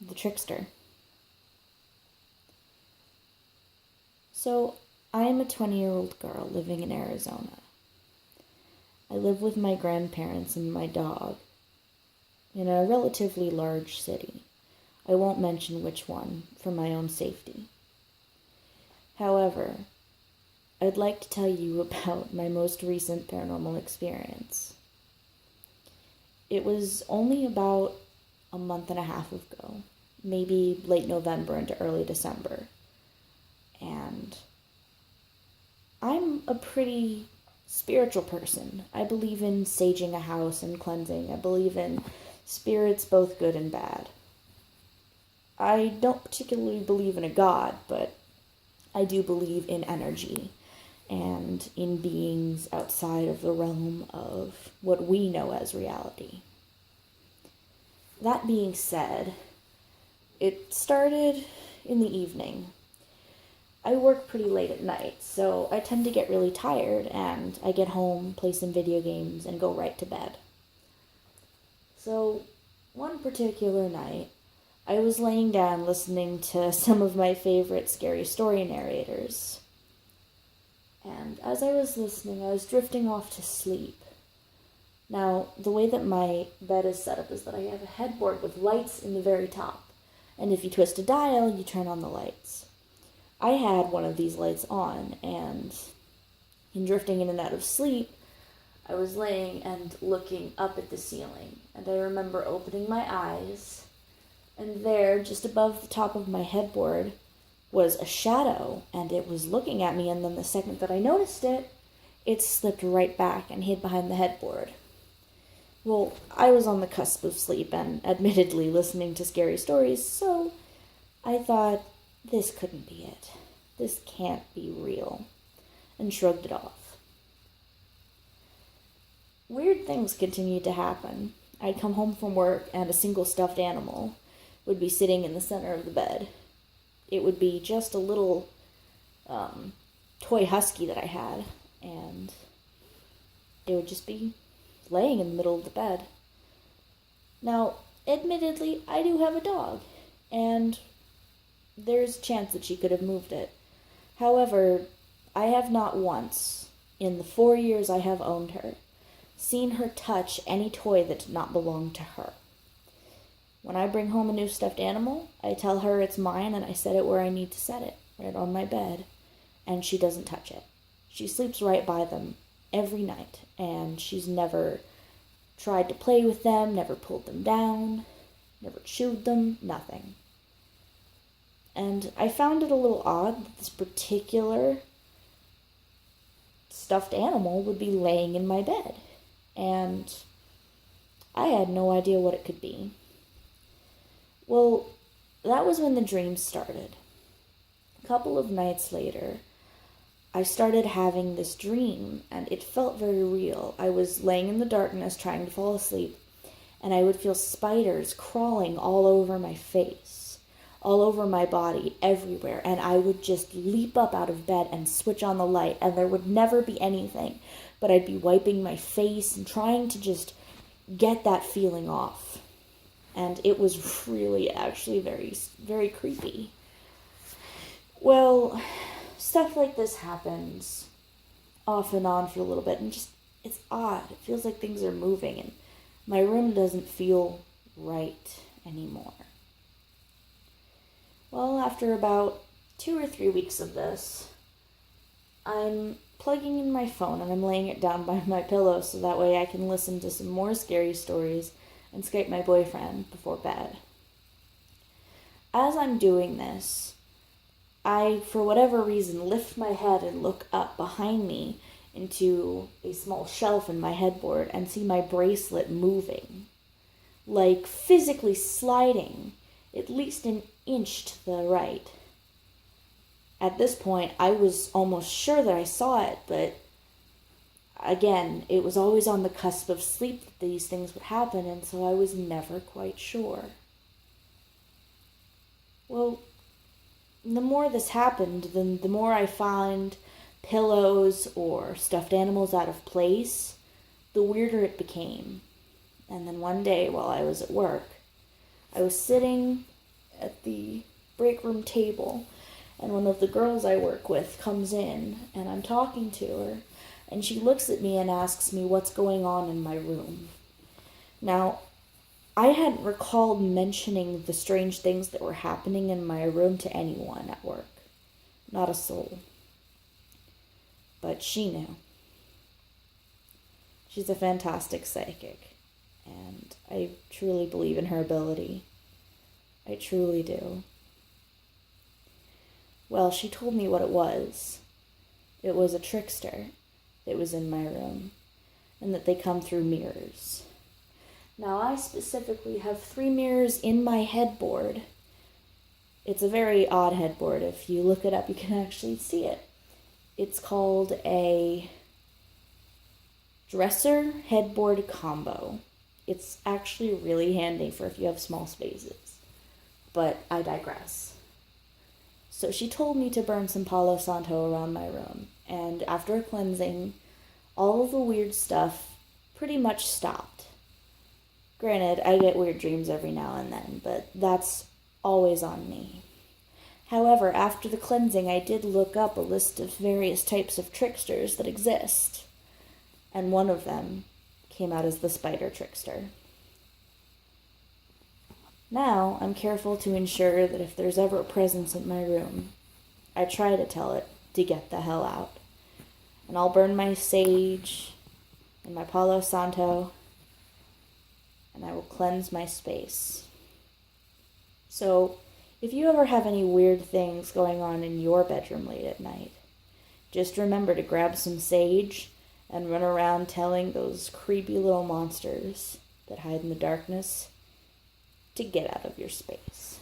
the Trickster. So, I am a 20-year-old girl living in Arizona. I live with my grandparents and my dog in a relatively large city. I won't mention which one for my own safety. However, I'd like to tell you about my most recent paranormal experience. It was only about a month and a half ago, maybe late November into early December. And I'm a pretty spiritual person. I believe in saging a house and cleansing. I believe in spirits, both good and bad. I don't particularly believe in a god, but I do believe in energy and in beings outside of the realm of what we know as reality. That being said, it started in the evening. I work pretty late at night, so I tend to get really tired, and I get home, play some video games, and go right to bed. So, one particular night, I was laying down listening to some of my favorite scary story narrators. And as I was listening, I was drifting off to sleep. Now, the way that my bed is set up is that I have a headboard with lights in the very top. And if you twist a dial, you turn on the lights. I had one of these lights on, and in drifting in and out of sleep, I was laying and looking up at the ceiling. And I remember opening my eyes, and there, just above the top of my headboard, was a shadow, and it was looking at me, and then the second that I noticed it, it slipped right back and hid behind the headboard. Well, I was on the cusp of sleep and admittedly listening to scary stories, so I thought, this couldn't be it. This can't be real, and shrugged it off. Weird things continued to happen. I'd come home from work, and a single stuffed animal would be sitting in the center of the bed. It would be just a little toy husky that I had, and it would just be laying in the middle of the bed. Now, admittedly, I do have a dog, and there's a chance that she could have moved it. However, I have not once, in the 4 years I have owned her, seen her touch any toy that did not belong to her. When I bring home a new stuffed animal, I tell her it's mine and I set it where I need to set it, right on my bed, and she doesn't touch it. She sleeps right by them every night, and she's never tried to play with them, never pulled them down, never chewed them, nothing. And I found it a little odd that this particular stuffed animal would be laying in my bed, and I had no idea what it could be. Well, that was when the dreams started. A couple of nights later, I started having this dream, and it felt very real. I was laying in the darkness trying to fall asleep, and I would feel spiders crawling all over my face, all over my body, everywhere, and I would just leap up out of bed and switch on the light, and there would never be anything, but I'd be wiping my face and trying to just get that feeling off. And it was really actually very, very creepy. Well, stuff like this happens off and on for a little bit, and just, it's odd. It feels like things are moving, and my room doesn't feel right anymore. Well, after about 2 or 3 weeks of this, I'm plugging in my phone, and I'm laying it down by my pillow so that way I can listen to some more scary stories and Skype my boyfriend before bed. As I'm doing this, I, for whatever reason, lift my head and look up behind me into a small shelf in my headboard and see my bracelet moving, like physically sliding at least an inch to the right. At this point, I was almost sure that I saw it, but again, it was always on the cusp of sleep that these things would happen, and so I was never quite sure. Well, the more this happened, then the more I found pillows or stuffed animals out of place, the weirder it became. And then one day, while I was at work, I was sitting at the break room table, and one of the girls I work with comes in, and I'm talking to her, and she looks at me and asks me what's going on in my room. Now, I hadn't recalled mentioning the strange things that were happening in my room to anyone at work. Not a soul. But she knew. She's a fantastic psychic, and I truly believe in her ability. I truly do. Well, she told me what it was. It was a trickster that was in my room, and that they come through mirrors. Now, I specifically have 3 mirrors in my headboard. It's a very odd headboard. If you look it up, you can actually see it. It's called a dresser headboard combo. It's actually really handy for if you have small spaces. But I digress. So she told me to burn some Palo Santo around my room, and after a cleansing, all of the weird stuff pretty much stopped. Granted, I get weird dreams every now and then, but that's always on me. However, after the cleansing, I did look up a list of various types of tricksters that exist, and one of them came out as the spider trickster. Now, I'm careful to ensure that if there's ever a presence in my room, I try to tell it to get the hell out. And I'll burn my sage and my Palo Santo, and I will cleanse my space. So, if you ever have any weird things going on in your bedroom late at night, just remember to grab some sage and run around telling those creepy little monsters that hide in the darkness to get out of your space.